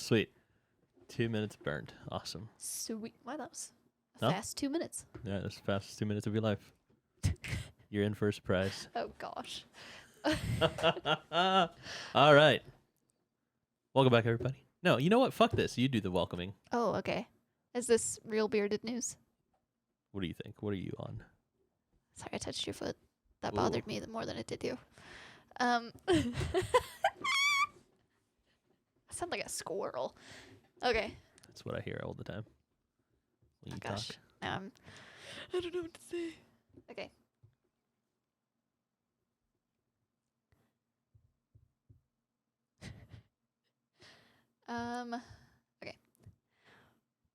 Sweet. 2 minutes burned. Awesome. Sweet. Wow, that was a Huh? fast 2 minutes. Yeah, that's the fastest 2 minutes of your life. You're in for a surprise. Oh, gosh. All right. Welcome back, everybody. No, you know what? Fuck this. You do the welcoming. Oh, okay. Is this real bearded news? What do you think? What are you on? Sorry, I touched your foot. That Ooh. bothered me more than it did you. I sound like a squirrel. Okay. That's what I hear all the time when you Gosh. talk. I don't know what to say. Okay. Okay.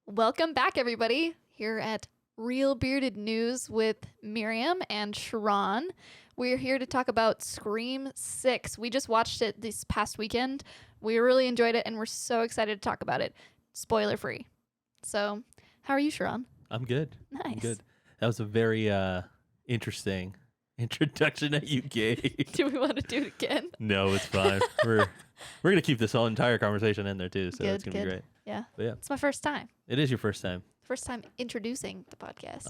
Welcome back, everybody, here at Real Bearded News with Miriam and Sharon. We're here to talk about Scream 6. We just watched it this past weekend. We really enjoyed it, and we're so excited to talk about it. Spoiler free. So, how are you, Sharon? I'm good. Nice. I'm good. That was a very interesting introduction that you gave. Do we want to do it again? No, it's fine. We're gonna keep this whole entire conversation in there too, so Good, it's gonna be great. Yeah. But yeah, It's my first time. it is your first time. First time introducing the podcast.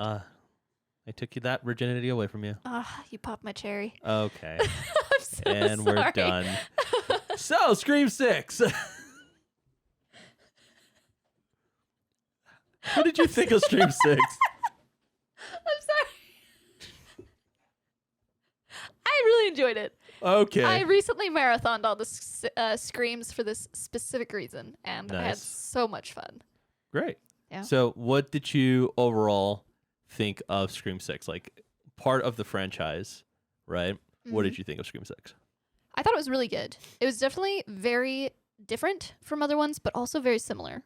I took you that virginity away from you. You popped my cherry. Okay, I'm so and sorry. we're done. So, Scream 6. What did you think of Scream 6? I'm sorry. I really enjoyed it. Okay. I recently marathoned all the Screams for this specific reason, and I had Nice. so much fun. Great. Yeah. So, what did you overall think of Scream 6? Like, part of the franchise, right? What did you think of Scream 6? I thought it was really good. It was definitely very different from other ones, but also very similar.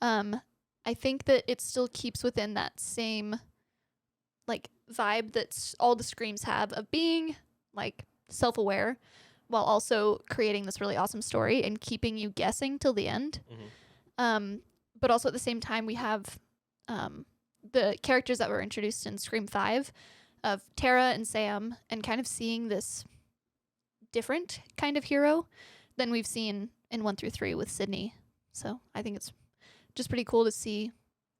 I think that it still keeps within that same like vibe that all the Screams have of being like self-aware while also creating this really awesome story and keeping you guessing till the end. But also at the same time, we have the characters that were introduced in Scream 5 of Tara and Sam, and kind of seeing this different kind of hero than we've seen in 1 through 3 with Sydney. So I think it's just pretty cool to see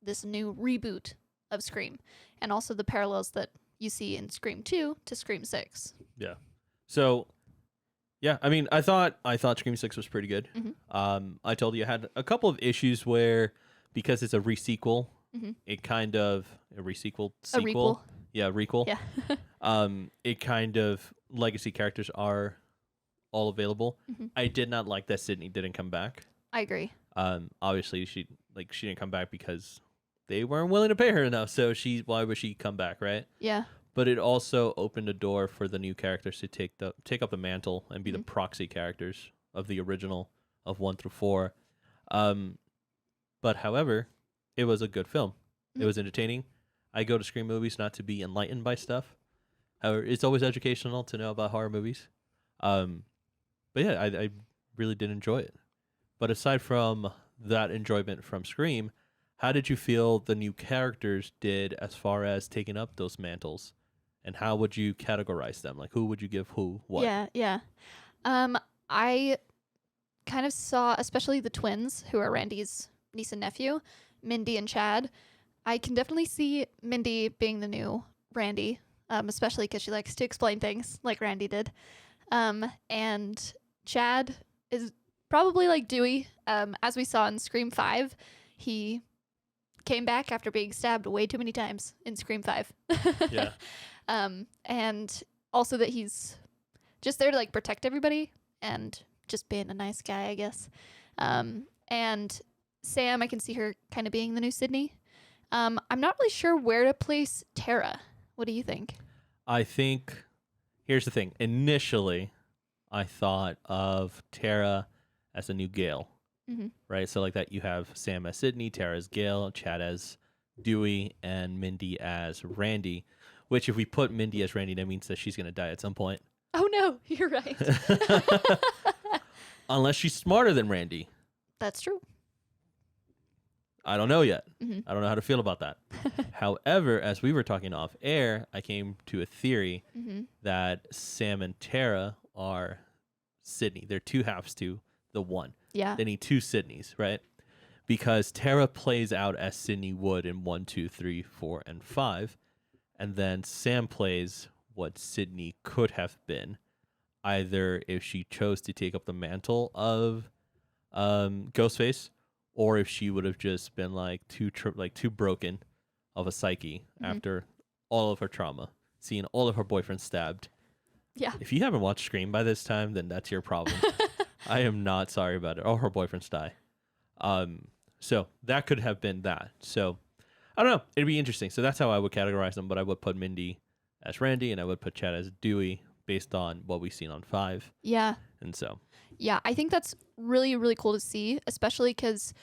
this new reboot of Scream, and also the parallels that you see in Scream 2 to Scream 6. Yeah. So, yeah, I mean, I thought Scream 6 was pretty good. I told you I had a couple of issues where, because it's a resequel, it kind of a resequel sequel. Yeah, requel. Yeah. It kind of legacy characters are all available. I did not like that Sydney didn't come back. I agree. Obviously she didn't come back because they weren't willing to pay her enough. So why would she come back, right? Yeah. But it also opened a door for the new characters to take up the mantle and be the proxy characters of the original of 1 through 4. But however, it was a good film. It was entertaining. I go to Scream movies not to be enlightened by stuff. However, it's always educational to know about horror movies. But yeah, I really did enjoy it. But aside from that enjoyment from Scream, how did you feel the new characters did as far as taking up those mantles? And how would you categorize them? Like, who would you give who what? Yeah. I kind of saw, especially the twins, who are Randy's niece and nephew, Mindy and Chad. I can definitely see Mindy being the new Randy, especially because she likes to explain things like Randy did. And Chad is probably like Dewey. As we saw in Scream 5, he came back after being stabbed way too many times in Scream 5. Yeah. And also that he's just there to like protect everybody and just being a nice guy, I guess. And Sam, I can see her kind of being the new Sydney. I'm not really sure where to place Tara. What do you think? I think, here's the thing. Initially, I thought of Tara as a new Gale, right? So like that you have Sam as Sydney, Tara as Gale, Chad as Dewey, and Mindy as Randy, which if we put Mindy as Randy, that means that she's going to die at some point. Oh, no, you're right. Unless she's smarter than Randy. That's true. I don't know yet. I don't know how to feel about that. However, as we were talking off air, I came to a theory that Sam and Tara are Sydney. They're two halves to the one. Yeah. They need two Sydneys, right? Because Tara plays out as Sydney would in 1, 2, 3, 4, and 5. And then Sam plays what Sydney could have been, either if she chose to take up the mantle of Ghostface, or if she would have just been like too broken of a psyche after all of her trauma, seeing all of her boyfriends stabbed. Yeah. If you haven't watched Scream by this time, then that's your problem. I am not sorry about it. All her boyfriends die. So that could have been that. So I don't know. It'd be interesting. So that's how I would categorize them. But I would put Mindy as Randy, and I would put Chad as Dewey based on what we've seen on 5. Yeah. And so. Yeah, I think that's really, really cool to see, especially because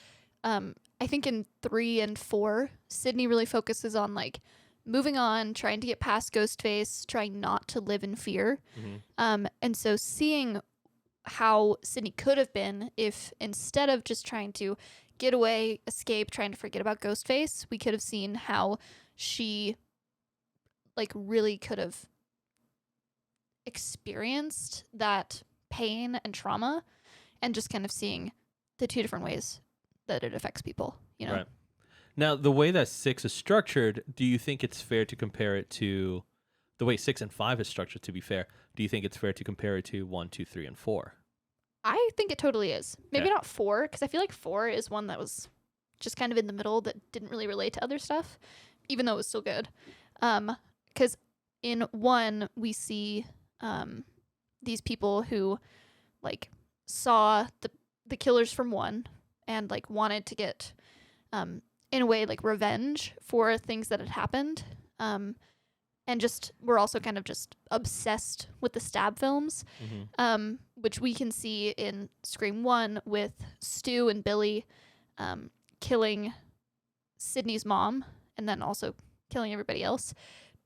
I think in 3 and 4, Sydney really focuses on like moving on, trying to get past Ghostface, trying not to live in fear. And so seeing how Sydney could have been if instead of just trying to get away, escape, trying to forget about Ghostface, we could have seen how she like really could have experienced that pain and trauma, and just kind of seeing the two different ways that it affects people, you know? Right. Now, the way that 6 is structured, do you think it's fair to compare it to the way 6 and 5 is structured, to be fair? Do you think it's fair to compare it to 1, 2, 3, and 4? I think it totally is. Maybe Okay. not 4, because I feel like 4 is one that was just kind of in the middle that didn't really relate to other stuff, even though it was still good. Because in 1, we see these people who like saw the killers from 1 and like wanted to get in a way like revenge for things that had happened, and just we're also kind of just obsessed with the stab films, which we can see in Scream 1 with Stu and Billy killing Sydney's mom and then also killing everybody else.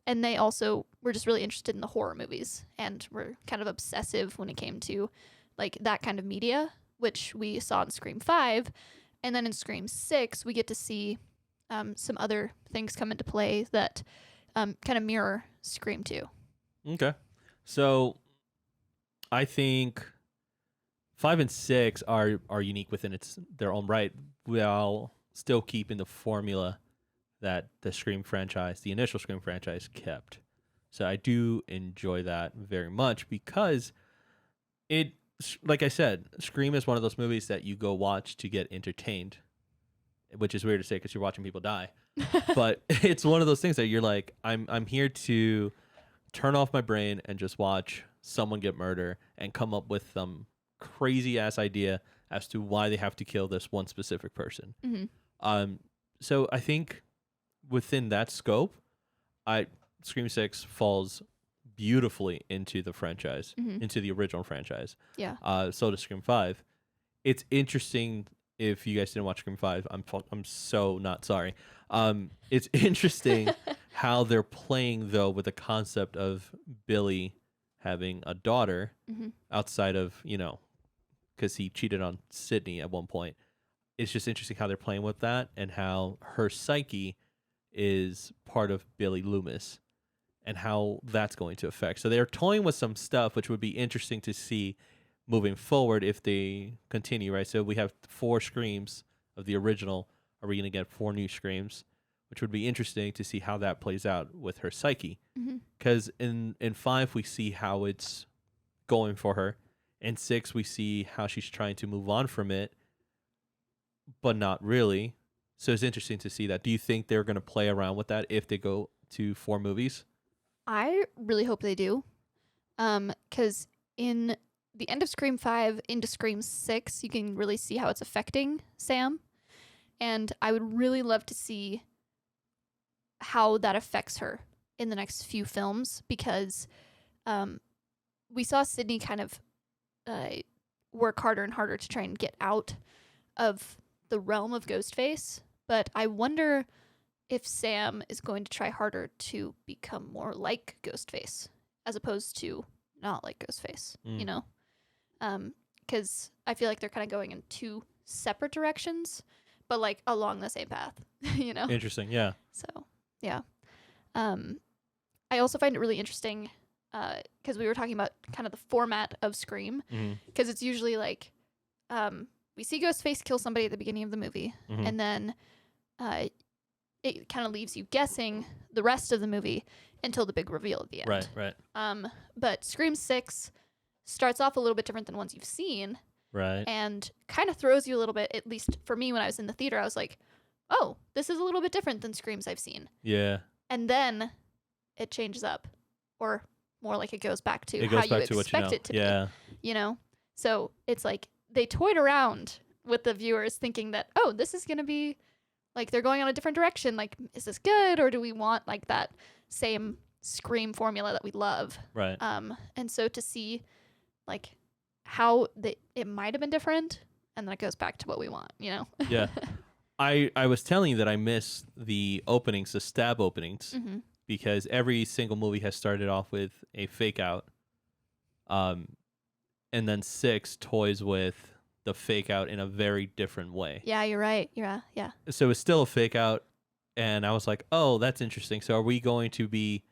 And they also were just really interested in the horror movies and were kind of obsessive when it came to like that kind of media, which we saw in Scream 5. And then in Scream 6, we get to see some other things come into play that kind of mirror Scream 2. Okay. So I think 5 and 6 are unique within their own right, while still keeping the formula that the Scream franchise, the initial Scream franchise, kept. So I do enjoy that very much because it, like I said, Scream is one of those movies that you go watch to get entertained, which is weird to say because you're watching people die. But it's one of those things that you're like, I'm here to turn off my brain and just watch someone get murdered and come up with some crazy ass idea as to why they have to kill this one specific person. So I think within that scope, Scream 6 falls beautifully into the franchise, into the original franchise. Yeah. So does Scream 5. It's interesting. If you guys didn't watch Scream 5, I'm so not sorry. It's interesting how they're playing though with the concept of Billy having a daughter outside of, because he cheated on Sydney at one point. It's just interesting how they're playing with that and how her psyche is part of Billy Loomis and how that's going to affect. So they're toying with some stuff, which would be interesting to see moving forward if they continue, right? So we have 4 Screams of the original. Are we going to get 4 new Screams? Which would be interesting to see how that plays out with her psyche. Because in 5, we see how it's going for her. In 6, we see how she's trying to move on from it, but not really. So it's interesting to see that. Do you think they're going to play around with that if they go to 4 movies? I really hope they do. Because in the end of Scream 5 into Scream 6, you can really see how it's affecting Sam. And I would really love to see how that affects her in the next few films, because we saw Sydney kind of work harder and harder to try and get out of the realm of Ghostface. But I wonder if Sam is going to try harder to become more like Ghostface as opposed to not like Ghostface, because I feel like they're kind of going in 2 separate directions, but like along the same path, Interesting, yeah. So, yeah. I also find it really interesting because we were talking about kind of the format of Scream, because it's usually like we see Ghostface kill somebody at the beginning of the movie, Mhm. and then it kind of leaves you guessing the rest of the movie until the big reveal at the end. Right. But Scream 6 starts off a little bit different than ones you've seen, Right. and kind of throws you a little bit. At least for me, when I was in the theater, I was like, "Oh, this is a little bit different than Screams I've seen." Yeah. And then it changes up, or more like it goes back to It how goes you back to what you expect know. it to be. Yeah. You know, so it's like they toyed around with the viewers, thinking that, oh, this is gonna be like they're going on a different direction. Like, is this good, or do we want like that same Scream formula that we love? Right. And so to see like how it might have been different, and then it goes back to what we want. You know? Yeah. I was telling you that I miss the openings, the stab openings, Mm-hmm. because every single movie has started off with a fake out. And then 6 toys with the fake out in a very different way. Yeah, you're right. Yeah. So it's still a fake out, and I was like, "Oh, that's interesting. So are we going to be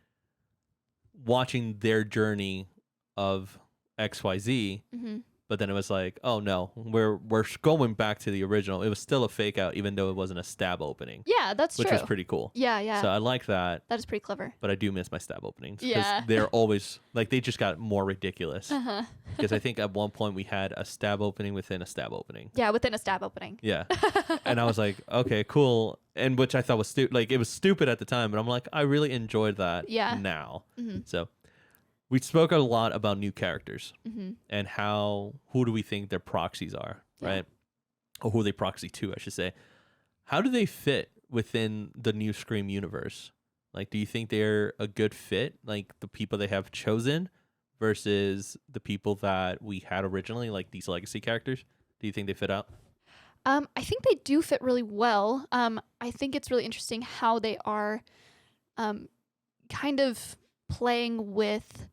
watching their journey of XYZ?" Mm-hmm. But then it was like, "Oh no, we're going back to the original." It was still a fake out, even though it wasn't a stab opening, Yeah, that's which true. was pretty cool. Yeah. So I like that, That is pretty clever. but I do miss my stab openings. 'Cause Yeah. they're always like they just got more ridiculous. Uh-huh. Because I think at one point we had a stab opening within a stab opening. Yeah, within a stab opening. Yeah. And I was like, okay, cool. And which I thought was stupid. Like, it was stupid at the time, but I'm like, I really enjoyed that Yeah. now. Mm-hmm. So we spoke a lot about new characters Mm-hmm. and who do we think their proxies are, Yeah. right? Or who they proxy to, I should say. How do they fit within the new Scream universe? Like, do you think they're a good fit? Like, the people they have chosen versus the people that we had originally, like these legacy characters? Do you think they fit out? I think they do fit really well. I think it's really interesting how they are kind of playing with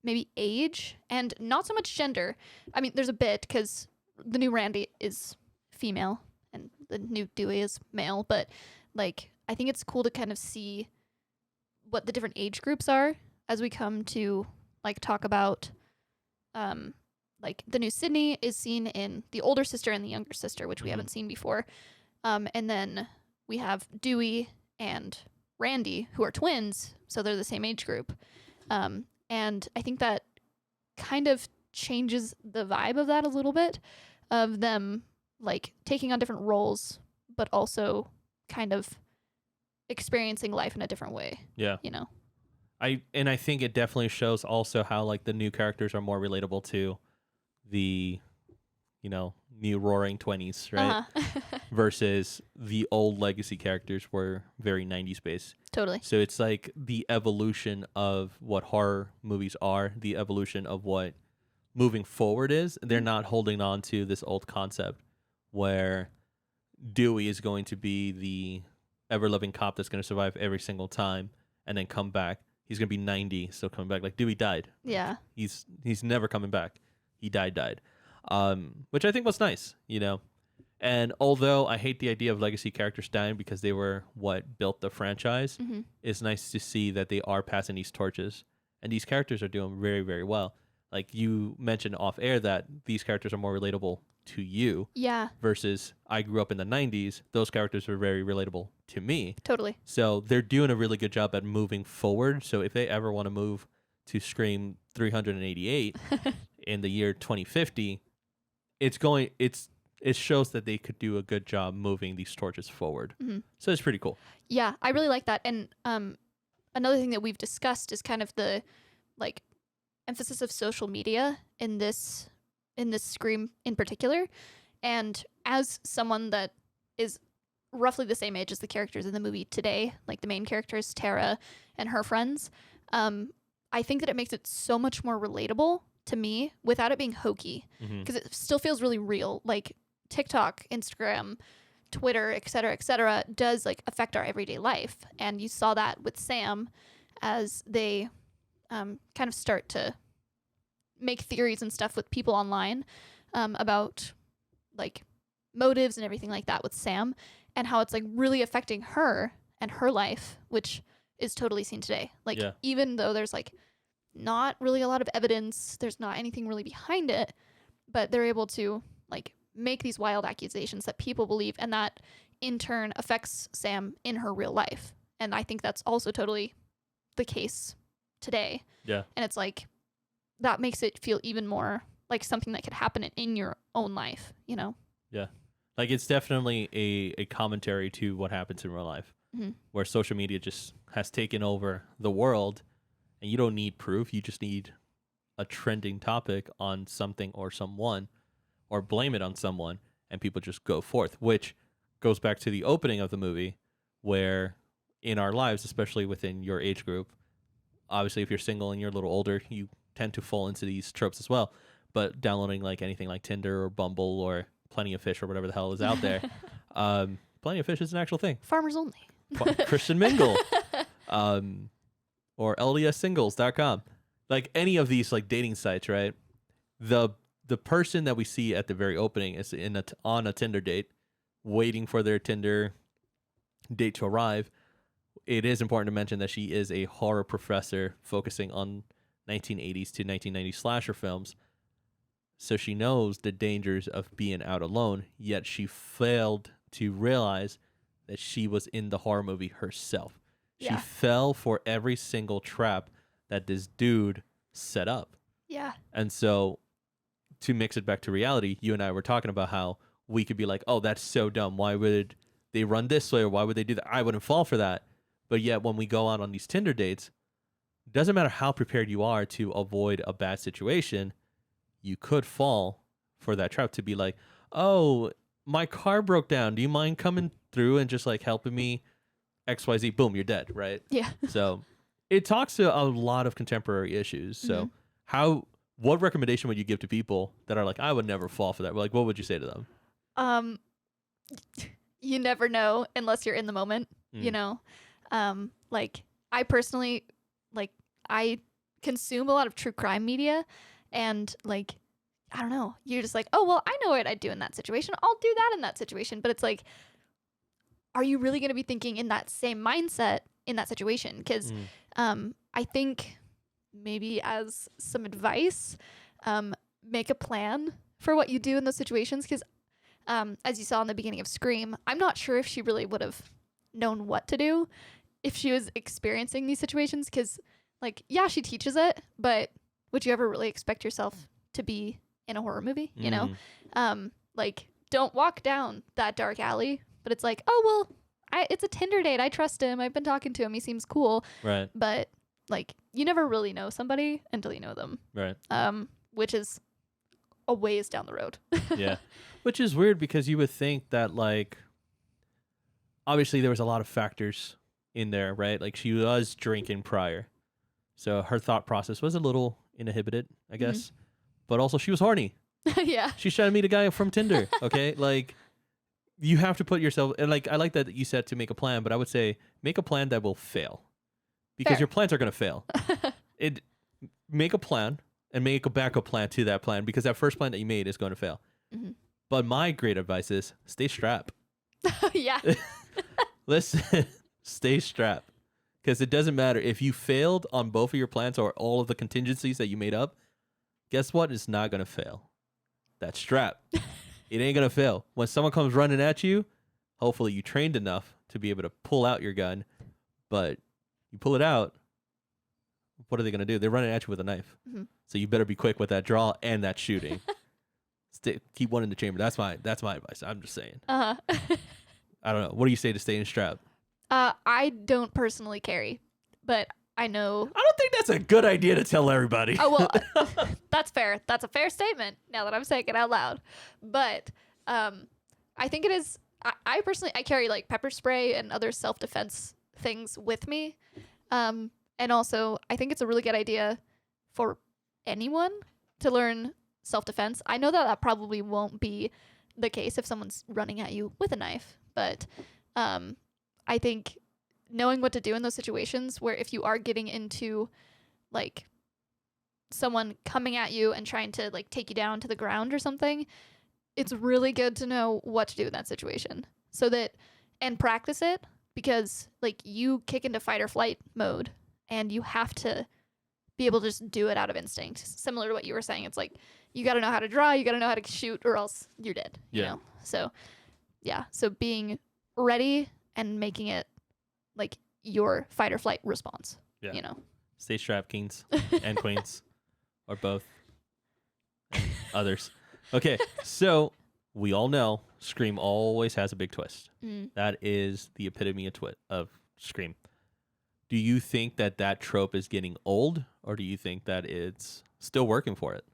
maybe age and not so much gender. I mean, there's a bit because the new Randy is female and the new Dewey is male, but like I think it's cool to kind of see what the different age groups are as we come to like talk about like the new Sydney is seen in the older sister and the younger sister, which we haven't seen before. And then we have Dewey and Randy, who are twins, so they're the same age group. And I think that kind of changes the vibe of that a little bit, of them like taking on different roles, but also kind of experiencing life in a different way. Yeah. You know? I think it definitely shows also how like the new characters are more relatable to the, new roaring 20s, right? Uh-huh. Versus the old legacy characters were very 90s based. Totally. So it's like the evolution of what horror movies are, the evolution of what moving forward is. They're not holding on to this old concept where Dewey is going to be the ever-loving cop that's going to survive every single time and then come back. He's going to be 90, still coming back. Like, Dewey died. Yeah. He's never coming back. He died. Which I think was nice, And although I hate the idea of legacy characters dying because they were what built the franchise, Mm-hmm. it's nice to see that they are passing these torches. And these characters are doing very, very well. Like you mentioned off air that these characters are more relatable to you. Yeah. Versus I grew up in the 90s. Those characters were very relatable to me. Totally. So they're doing a really good job at moving forward. So if they ever want to move to Scream 388 in the year 2050, it shows that they could do a good job moving these torches forward. Mm-hmm. So it's pretty cool. Yeah, I really like that. And another thing that we've discussed is kind of the like emphasis of social media in this Scream in particular. And as someone that is roughly the same age as the characters in the movie today, like the main characters, Tara and her friends, I think that it makes it so much more relatable to me without it being hokey, because it still feels really real. Like TikTok, Instagram, Twitter, et cetera, does like affect our everyday life. And you saw that with Sam as they kind of start to make theories and stuff with people online about like motives and everything like that with Sam, and how it's like really affecting her and her life, which is totally seen today. Like, Yeah. even though there's like not really a lot of evidence, there's not anything really behind it, but they're able to like make these wild accusations that people believe, and that in turn affects Sam in her real life. And I think that's also totally the case today. Yeah. And it's like that makes it feel even more like something that could happen in your own life, you know? Yeah. Like it's definitely a commentary to what happens in real life, where social media just has taken over the world, and you don't need proof. You just need a trending topic on something or someone, or blame it on someone, and people just go forth, which goes back to the opening of the movie, where in our lives, especially within your age group, obviously if you're single and you're a little older, you tend to fall into these tropes as well. But downloading like anything like Tinder or Bumble or Plenty of Fish or whatever the hell is out there, Plenty of Fish is an actual thing. Farmers only. Christian Mingle, or LDSsingles.com. Like any of these like dating sites, right? The person that we see at the very opening is on a Tinder date, waiting for their Tinder date to arrive. It is important to mention that she is a horror professor focusing on 1980s to 1990s slasher films. So she knows the dangers of being out alone, yet she failed to realize that she was in the horror movie herself. Yeah. She fell for every single trap that this dude set up. Yeah. And so to mix it back to reality, you and I were talking about how we could be like, oh, that's so dumb. Why would they run this way, or why would they do that? I wouldn't fall for that. But yet when we go out on these Tinder dates, it doesn't matter how prepared you are to avoid a bad situation, you could fall for that trap to be like, oh, my car broke down. Do you mind coming through and just like helping me? XYZ, boom, you're dead, right? Yeah. So it talks to a lot of contemporary issues. So what recommendation would you give to people that are like, I would never fall for that? Like, what would you say to them? You never know unless you're in the moment, you know? Like I personally, like I consume a lot of true crime media, and like, I don't know, you're just like, oh, well, I know what I'd do in that situation. I'll do that in that situation. But it's like, are you really going to be thinking in that same mindset in that situation? Because I think maybe as some advice, make a plan for what you do in those situations. Because as you saw in the beginning of Scream, I'm not sure if she really would have known what to do if she was experiencing these situations. Because, like, yeah, she teaches it, but would you ever really expect yourself to be in a horror movie? You know, like, don't walk down that dark alley. But it's like, oh, well, it's a Tinder date. I trust him. I've been talking to him. He seems cool. Right. But like, you never really know somebody until you know them. Right. Which is a ways down the road. Yeah. Which is weird because you would think that, like, obviously there was a lot of factors in there, right? Like, she was drinking prior. So her thought process was a little inhibited, I guess. But also she was horny. Yeah. She's trying to meet a guy from Tinder. Okay. Like, you have to put yourself, and like, I like that you said to make a plan, but I would say make a plan that will fail, because Fair. your plans are going to fail. Make a plan and make a backup plan to that plan, because that first plan that you made is going to fail. But my great advice is stay strapped. Yeah. Listen, stay strapped, because it doesn't matter if you failed on both of your plans or all of the contingencies that you made up. Guess what? It's not going to fail. That strap. It ain't going to fail. When someone comes running at you, hopefully you trained enough to be able to pull out your gun, but you pull it out, what are they going to do? They're running at you with a knife. So you better be quick with that draw and that shooting. Keep one in the chamber. That's my advice. I'm just saying. I don't know. What do you say to stay in strap? I don't personally carry, but I know. I don't think that's a good idea to tell everybody. Oh, well, that's fair. That's a fair statement now that I'm saying it out loud. But I think it is. I personally, I carry like pepper spray and other self-defense things with me. And also, I think it's a really good idea for anyone to learn self-defense. I know that probably won't be the case if someone's running at you with a knife, but I think knowing what to do in those situations where if you are getting into like someone coming at you and trying to like take you down to the ground or something, it's really good to know what to do in that situation, so that, and practice it, because like you kick into fight or flight mode and you have to be able to just do it out of instinct. Similar to what you were saying. It's like, you got to know how to draw, you got to know how to shoot, or else you're dead. You know? So, yeah. So being ready and making it like your fight or flight response. Yeah. You know? Stay strapped, kings and queens, or both, and others. Okay, so we all know Scream always has a big twist. That is the epitome of Scream. Do you think that trope is getting old, or do you think that it's still working for it?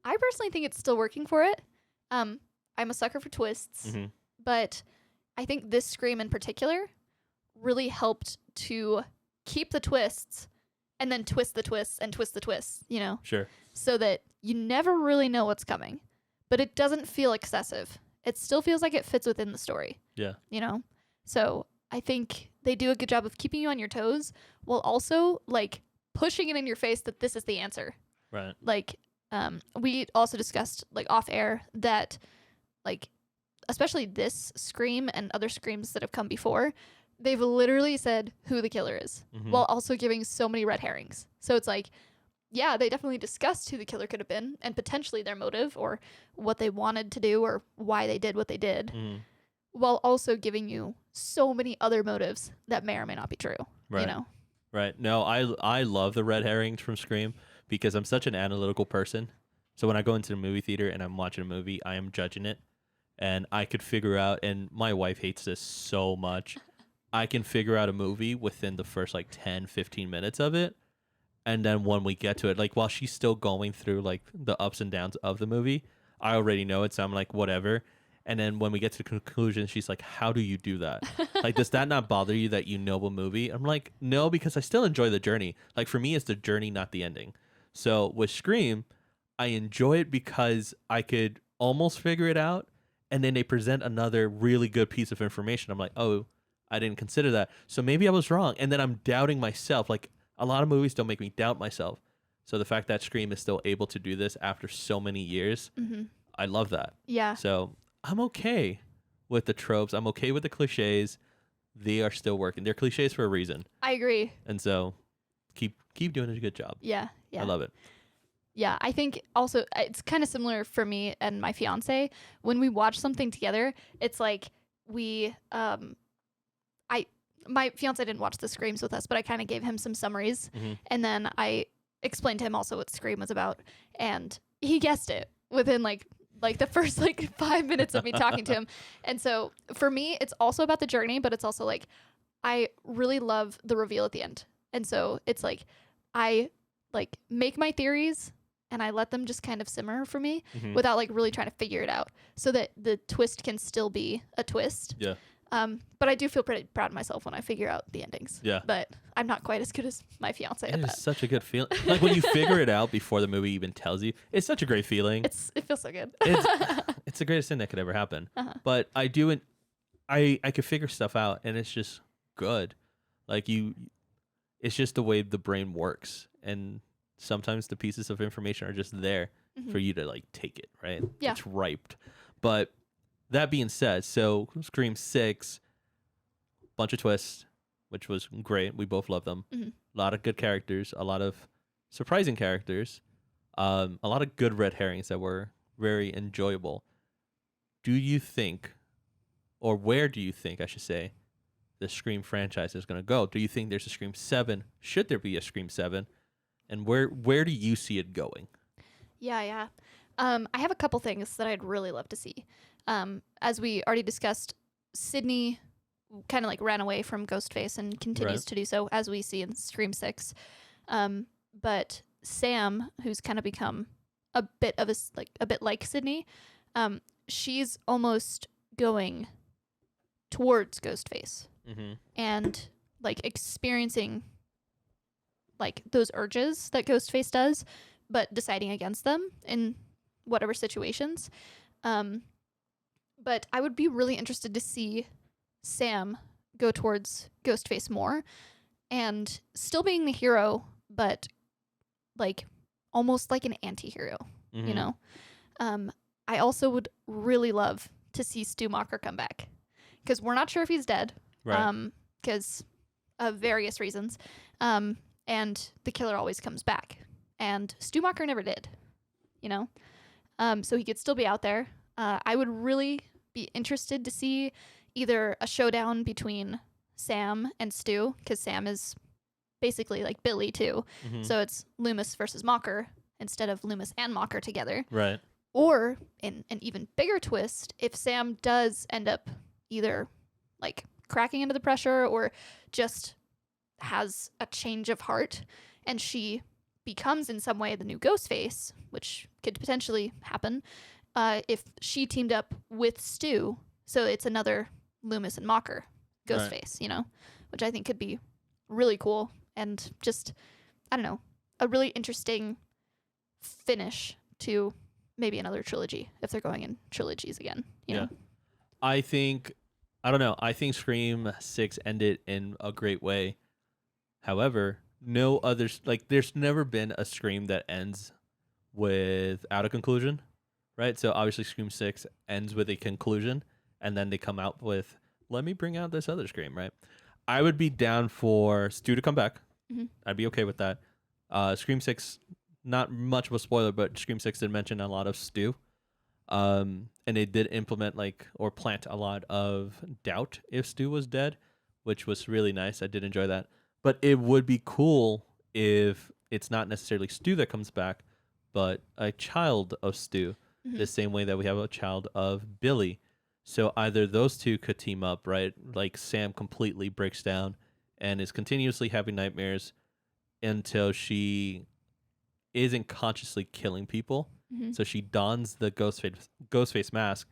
I personally think it's still working for it. I'm a sucker for twists, but I think this Scream in particular really helped to keep the twists and then twist the twists and twist the twists, you know? Sure. So that you never really know what's coming, but it doesn't feel excessive. It still feels like it fits within the story. Yeah. You know? So I think they do a good job of keeping you on your toes while also like pushing it in your face that this is the answer. Right. Like, we also discussed like off air that like, especially this Scream and other Screams that have come before, they've literally said who the killer is while also giving so many red herrings. So it's like, yeah, they definitely discussed who the killer could have been and potentially their motive or what they wanted to do or why they did what they did, while also giving you so many other motives that may or may not be true. Right. You know? Right. No, I love the red herrings from Scream because I'm such an analytical person. So when I go into the movie theater and I'm watching a movie, I am judging it. And I could figure out, and my wife hates this so much, I can figure out a movie within the first like 10, 15 minutes of it. And then when we get to it, like while she's still going through like the ups and downs of the movie, I already know it. So I'm like, whatever. And then when we get to the conclusion, she's like, how do you do that? Like, does that not bother you that you know a movie? I'm like, no, because I still enjoy the journey. Like for me, it's the journey, not the ending. So with Scream, I enjoy it because I could almost figure it out. And then they present another really good piece of information. I'm like, oh, I didn't consider that. So maybe I was wrong. And then I'm doubting myself. Like a lot of movies don't make me doubt myself. So the fact that Scream is still able to do this after so many years, I love that. Yeah. So I'm okay with the tropes. I'm okay with the cliches. They are still working. They're cliches for a reason. I agree. And so keep doing a good job. Yeah. Yeah. I love it. Yeah, I think also it's kind of similar for me and my fiance. When we watch something together, it's like we my fiance didn't watch the Screams with us, but I kind of gave him some summaries, and then I explained to him also what Scream was about, and he guessed it within like the first like 5 minutes of me talking to him. And so for me, it's also about the journey, but it's also like I really love the reveal at the end, and so it's like I like make my theories and I let them just kind of simmer for me without like really trying to figure it out so that the twist can still be a twist. Yeah. But I do feel pretty proud of myself when I figure out the endings. Yeah. But I'm not quite as good as my fiance at that. It's such a good feeling. Like when you figure it out before the movie even tells you, it's such a great feeling. It feels so good. It's the greatest thing that could ever happen. But I could figure stuff out and it's just good. Like it's just the way the brain works. And sometimes the pieces of information are just there for you to like take it, right? Yeah. It's ripe. But that being said, so Scream 6, bunch of twists, which was great. We both love them. A lot of good characters, a lot of surprising characters, a lot of good red herrings that were very enjoyable. Do you think, or where do you think, I should say, the Scream franchise is going to go? Do you think there's a Scream 7? Should there be a Scream 7? And where do you see it going? Yeah. I have a couple things that I'd really love to see. As we already discussed, Sydney kind of like ran away from Ghostface and continues to do so, as we see in Scream 6. But Sam, who's kind of become a bit like Sydney, she's almost going towards Ghostface and like experiencing like those urges that Ghostface does, but deciding against them in whatever situations. But I would be really interested to see Sam go towards Ghostface more and still being the hero, but like almost like an anti-hero, you know? I also would really love to see Stu Macher come back because we're not sure if he's dead, because of various reasons. and the killer always comes back. And Stu Macher never did, you know? So he could still be out there. I would really be interested to see either a showdown between Sam and Stu, because Sam is basically like Billy too. Mhm. So it's Loomis versus Macher instead of Loomis and Macher together. Right. Or in an even bigger twist, if Sam does end up either like cracking under the pressure or just has a change of heart and she becomes in some way the new Ghostface, which could potentially happen, if she teamed up with Stu, so it's another Loomis and Macher Ghostface, you know, which I think could be really cool and just, I don't know, a really interesting finish to maybe another trilogy if they're going in trilogies again, you know? I think Scream 6 ended in a great way. However, no others, like, there's never been a Scream that ends without a conclusion, right? So obviously Scream 6 ends with a conclusion, and then they come out with, let me bring out this other Scream, right? I would be down for Stu to come back. Mm-hmm. I'd be okay with that. Scream 6, not much of a spoiler, but Scream 6 did mention a lot of Stu. And they did implement or plant a lot of doubt if Stu was dead, which was really nice. I did enjoy that. But it would be cool if it's not necessarily Stu that comes back, but a child of Stu, the same way that we have a child of Billy. So either those two could team up, right? Like Sam completely breaks down and is continuously having nightmares until she isn't consciously killing people. Mm-hmm. So she dons the Ghostface mask,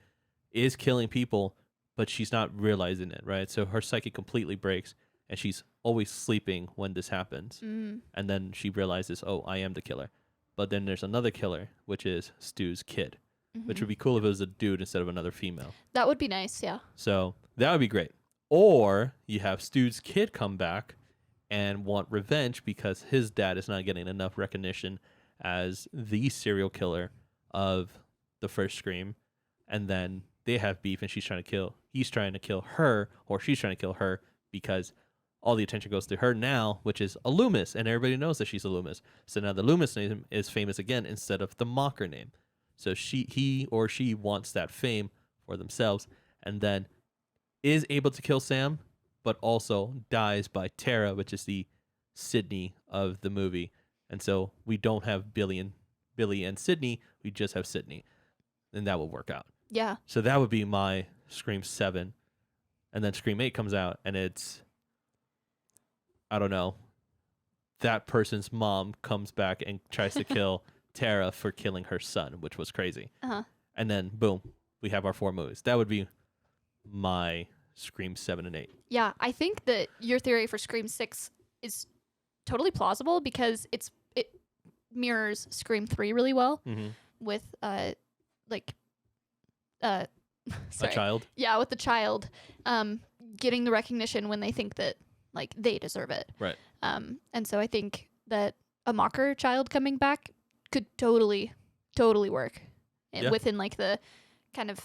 is killing people, but she's not realizing it, right? So her psyche completely breaks, and she's always sleeping when this happens. Mm. And then she realizes, oh, I am the killer. But then there's another killer, which is Stu's kid, which would be cool if it was a dude instead of another female. That would be nice, yeah. So that would be great. Or you have Stu's kid come back and want revenge because his dad is not getting enough recognition as the serial killer of the first Scream, and then they have beef and he's trying to kill her, or she's trying to kill her because all the attention goes to her now, which is a Loomis, and everybody knows that she's a Loomis. So now the Loomis name is famous again instead of the Macher name. So he or she wants that fame for themselves, and then is able to kill Sam, but also dies by Tara, which is the Sydney of the movie. And so we don't have Billy and Sydney. We just have Sydney, and that will work out. Yeah. So that would be my Scream 7, and then Scream 8 comes out, and it's, I don't know, that person's mom comes back and tries to kill Tara for killing her son, which was crazy. Uh-huh. And then boom, we have our 4 movies. That would be my Scream 7 and 8. Yeah, I think that your theory for Scream 6 is totally plausible because it mirrors Scream 3 really well with A child. Yeah, with the child getting the recognition when they think that they deserve it. Right. And so I think that a Macher child coming back could totally work within the kind of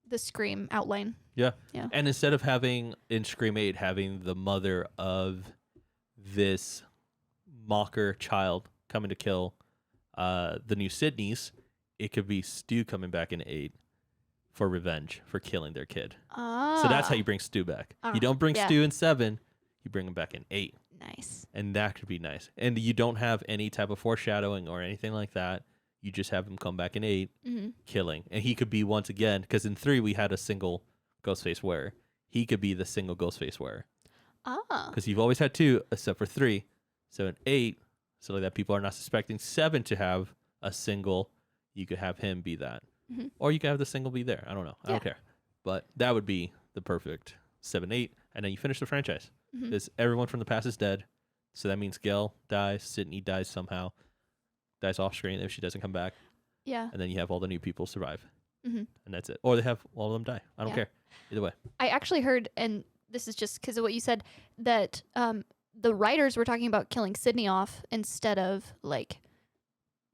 the Scream outline. Yeah. Yeah. And instead of having in Scream 8 having the mother of this Macher child coming to kill the new Sydneys, it could be Stu coming back in 8 for revenge for killing their kid. So that's how you bring Stu back. You don't bring Stu in 7, you bring him back in 8. Nice. And that could be nice. And you don't have any type of foreshadowing or anything like that. You just have him come back in 8, killing. And he could be, once again, because in 3 we had a single Ghostface wearer. He could be the single Ghostface wearer. Because you've always had 2, except for 3. So in 8, so that people are not suspecting 7 to have a single, you could have him be that. Or you could have the single be there. I don't know. I don't care. But that would be the perfect 7, 8. And then you finish the franchise. Because everyone from the past is dead. So that means Gail dies, Sydney dies somehow, dies off screen if she doesn't come back. Yeah. And then you have all the new people survive. And that's it. Or they have all of them die. I don't care. Either way. I actually heard, and this is just because of what you said, that the writers were talking about killing Sydney off instead of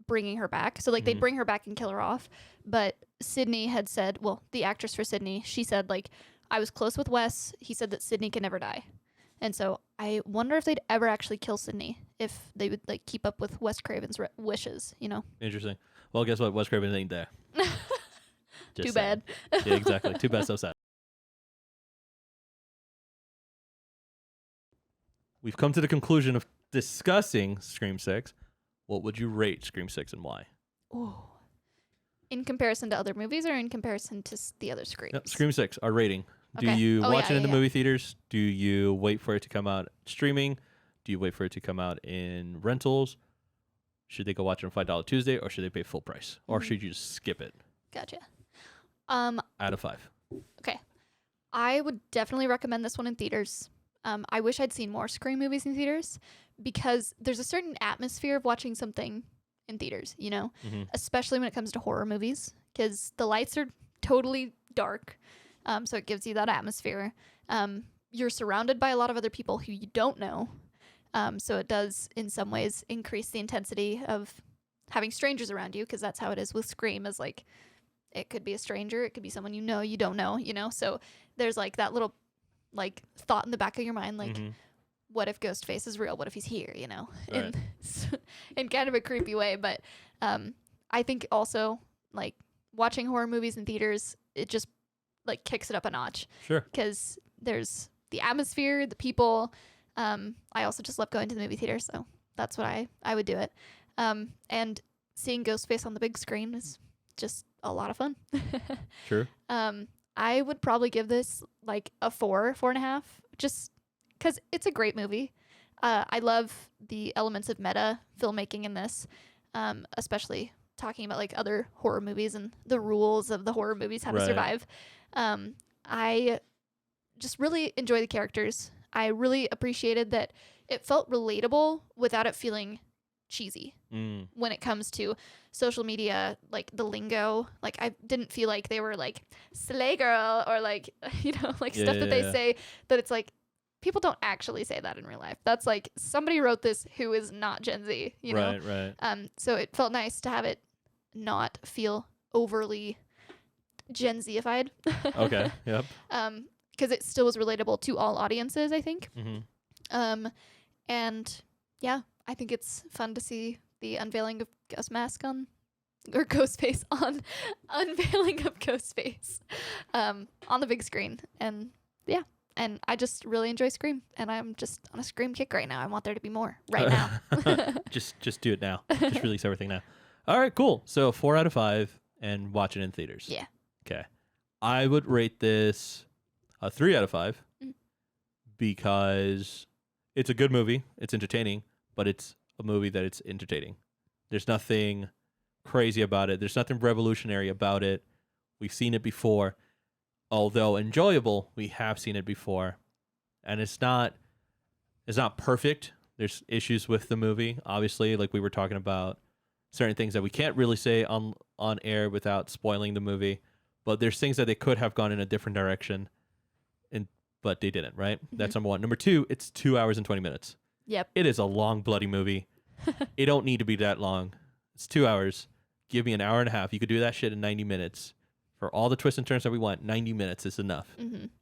bringing her back. So they'd bring her back and kill her off. But Sydney had said, well, the actress for Sydney, she said I was close with Wes. He said that Sydney can never die. And so I wonder if they'd ever actually kill Sydney if they would like keep up with Wes Craven's wishes, you know. Interesting. Well, guess what? Wes Craven ain't there. Just Too saying. bad. Yeah, exactly. Too bad, so sad. We've come to the conclusion of discussing Scream 6. What would you rate Scream 6 and why? Ooh. In comparison to other movies or in comparison to the other Screams? Yep, Scream 6, our rating. Do Okay. you Oh, watch yeah, it in the yeah, movie theaters? Do you wait for it to come out streaming? Do you wait for it to come out in rentals? Should they go watch it on $5 Tuesday, or should they pay full price? Or should you just skip it? Gotcha. Out of 5. Okay. I would definitely recommend this one in theaters. I wish I'd seen more Scream movies in theaters because there's a certain atmosphere of watching something in theaters, you know, especially when it comes to horror movies because the lights are totally dark. So it gives you that atmosphere. You're surrounded by a lot of other people who you don't know. So it does, in some ways, increase the intensity of having strangers around you because that's how it is with Scream is like it could be a stranger. It could be someone you don't know, you know. So there's like that little like thought in the back of your mind like what if Ghostface is real? What if he's here, you know? Right. In kind of a creepy way. But I think also like watching horror movies in theaters, it just like kicks it up a notch. Sure. Because there's the atmosphere, the people. I also just love going to the movie theater, so that's what I would do it. And seeing Ghostface on the big screen is just a lot of fun. Sure. I would probably give this like a 4.5, just because it's a great movie. I love the elements of meta filmmaking in this, especially talking about like other horror movies and the rules of the horror movies, how to survive. I just really enjoy the characters. I really appreciated that it felt relatable without it feeling cheesy when it comes to social media, like the lingo. Like I didn't feel like they were like slay girl or like, you know, like stuff that they say that it's like people don't actually say that in real life. That's like somebody wrote this who is not Gen Z, you know? Right. So it felt nice to have it not feel overly Gen Z-ified. Okay. Yep. Because it still was relatable to all audiences, I think. And yeah, I think it's fun to see the unveiling of Ghostface on unveiling of Ghostface on the big screen. And yeah, and I just really enjoy Scream, and I'm just on a Scream kick right now. I want there to be more right now. just do it now. Just release everything now. All right, cool. So 4 out of 5 and watch it in theaters. Yeah. Okay. I would rate this a 3 out of 5 because it's a good movie. It's entertaining, but it's a movie that it's entertaining. There's nothing crazy about it. There's nothing revolutionary about it. We've seen it before. Although enjoyable, we have seen it before. And it's not perfect. There's issues with the movie. Obviously, like we were talking about certain things that we can't really say on air without spoiling the movie. But there's things that they could have gone in a different direction, but they didn't, right? That's number 1. Number 2, it's 2 hours and 20 minutes. Yep. It is a long, bloody movie. It don't need to be that long. It's 2 hours. Give me an hour and a half. You could do that shit in 90 minutes. For all the twists and turns that we want, 90 minutes is enough.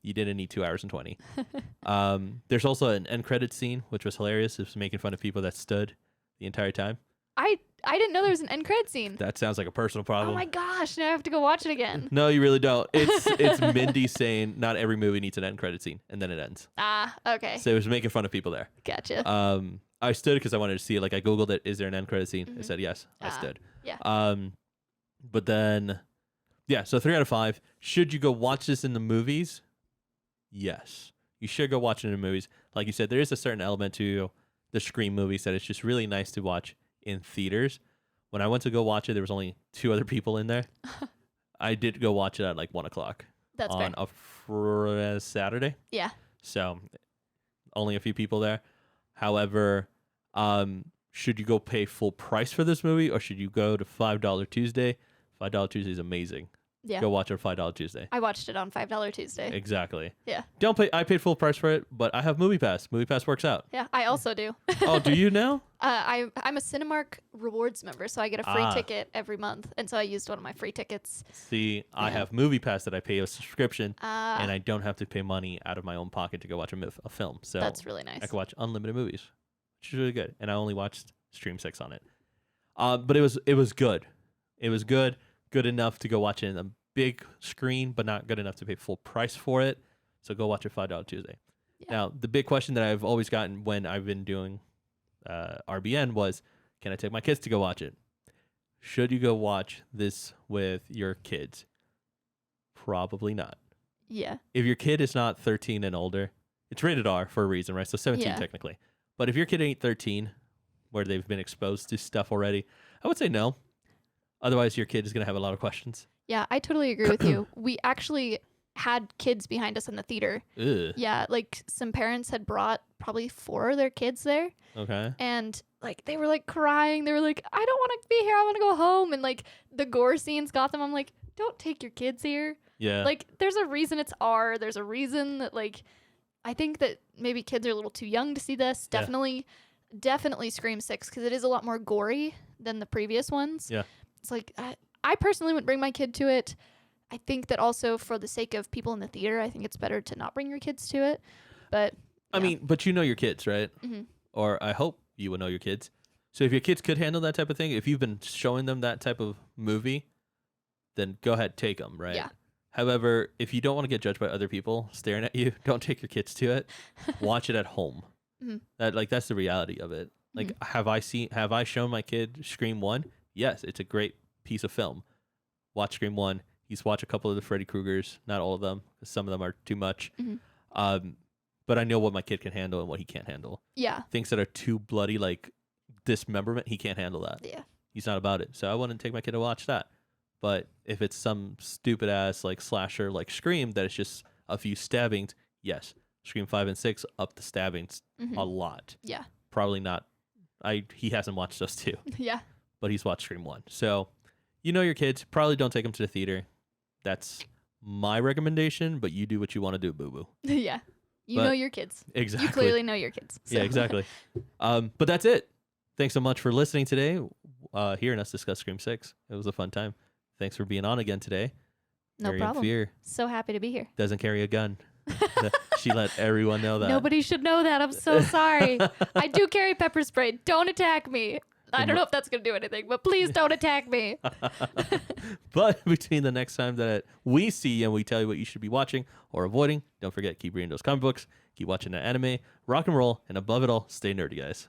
You didn't need 2 hours and 20. There's also an end credit scene, which was hilarious. It was making fun of people that stood the entire time. I didn't know there was an end credit scene. That sounds like a personal problem. Oh my gosh, now I have to go watch it again. No, you really don't. It's Mindy saying not every movie needs an end credit scene, and then it ends. Ah, okay. So it was making fun of people there. Gotcha. I stood because I wanted to see it. Like I Googled it. Is there an end credit scene? I said yes. I stood. Yeah. But then, yeah. So 3 out of 5. Should you go watch this in the movies? Yes, you should go watch it in the movies. Like you said, there is a certain element to the Scream movies that it's just really nice to watch in theaters. When I went to go watch it, there was only 2 other people in there. I did go watch it at like 1:00. That's on a Saturday. Yeah. So only a few people there. However, should you go pay full price for this movie, or should you go to $5 Tuesday? $5 Tuesday is amazing. Yeah. Go watch it on $5 Tuesday. I watched it on $5 Tuesday. Exactly. Yeah. Don't pay. I paid full price for it, but I have Movie Pass. Movie Pass works out. Yeah, I also do. Oh, do you now? I'm a Cinemark rewards member, so I get a free ticket every month, and so I used one of my free tickets. See, I have Movie Pass that I pay a subscription, and I don't have to pay money out of my own pocket to go watch a film. So that's really nice. I can watch unlimited movies. which is really good. And I only watched Scream 6 on it. But it was good. It was good enough to go watch it in a big screen, but not good enough to pay full price for it. So go watch it $5 Tuesday. Yeah. Now, the big question that I've always gotten when I've been doing RBN was, can I take my kids to go watch it? Should you go watch this with your kids? Probably not. Yeah. If your kid is not 13 and older, it's rated R for a reason, right? So 17 technically. But if your kid ain't 13, where they've been exposed to stuff already, I would say no. Otherwise, your kid is going to have a lot of questions. Yeah, I totally agree with you. We actually had kids behind us in the theater. Ugh. Yeah, like some parents had brought probably 4 of their kids there. Okay. And like they were like crying. They were like, I don't want to be here. I want to go home. And like the gore scenes got them. I'm like, don't take your kids here. Yeah. Like there's a reason it's R. There's a reason that like I think that maybe kids are a little too young to see this. Definitely Scream 6 because it is a lot more gory than the previous ones. Yeah. It's like I personally wouldn't bring my kid to it. I think that also for the sake of people in the theater, I think it's better to not bring your kids to it. But I mean, but you know your kids, right? Mm-hmm. Or I hope you would know your kids. So if your kids could handle that type of thing, if you've been showing them that type of movie, then go ahead, take them, right? Yeah. However, if you don't want to get judged by other people staring at you, don't take your kids to it. Watch it at home. Mm-hmm. That's the reality of it. Like, have I shown my kid Scream 1? Yes, it's a great piece of film. Watch Scream 1. He's watched a couple of the Freddy Kruegers, not all of them, 'cause some of them are too much. Mm-hmm. But I know what my kid can handle and what he can't handle. Yeah. Things that are too bloody, like dismemberment, he can't handle that. Yeah. He's not about it. So I wouldn't take my kid to watch that. But if it's some stupid ass like slasher like Scream that is just a few stabbings, yes. Scream 5 and 6 up the stabbings a lot. Yeah. Probably not. He hasn't watched those two. Yeah. But he's watched Scream 1. So you know your kids. Probably don't take them to the theater. That's my recommendation, but you do what you want to do, boo-boo. Yeah. You But- know your kids. Exactly. You clearly know your kids. So. Yeah, exactly. But that's it. Thanks so much for listening today, hearing us discuss Scream 6. It was a fun time. Thanks for being on again today. No Miriam problem. Fear So happy to be here. doesn't carry a gun. She let everyone know that. Nobody should know that. I'm so sorry. I do carry pepper spray. Don't attack me. I don't know if that's going to do anything, but please don't attack me. But between the next time that we see you and we tell you what you should be watching or avoiding, don't forget, keep reading those comic books, keep watching that anime, rock and roll, and above it all, stay nerdy, guys.